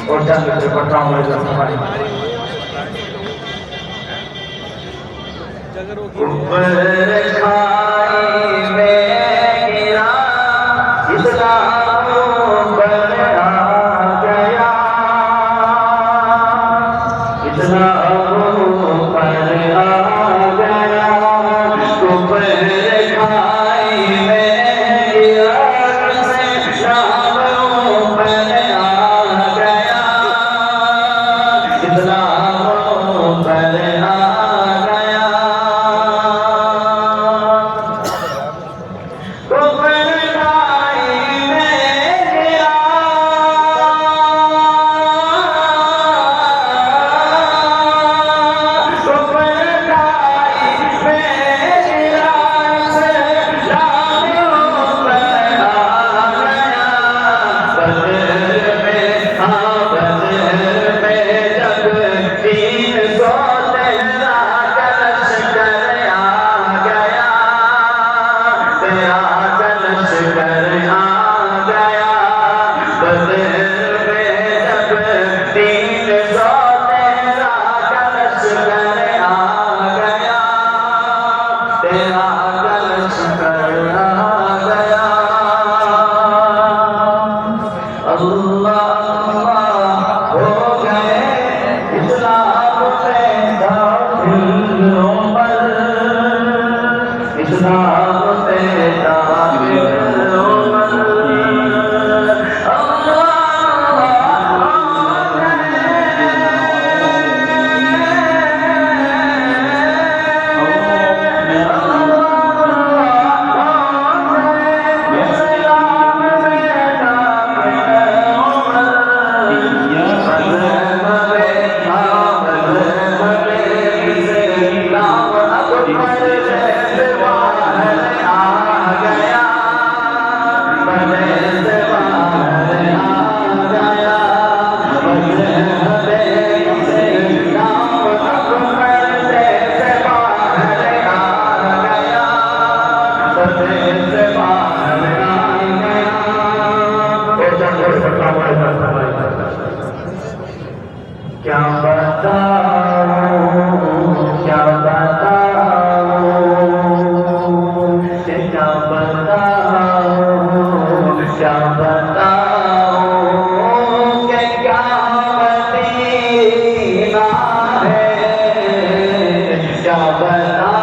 और जन्नत से पटाओ मेरे साथ हमारी ऊपर खाई में गिरा इस्लाम पर आ गया इस्लाम पर आ गया ऊपर खाई में गिरा इस्लाम पर आ गया इस्लाम पर आ क्या बताऊं क्या बताऊं क्या बताऊं क्या बताऊं कि क्या मदीना है क्या बताऊं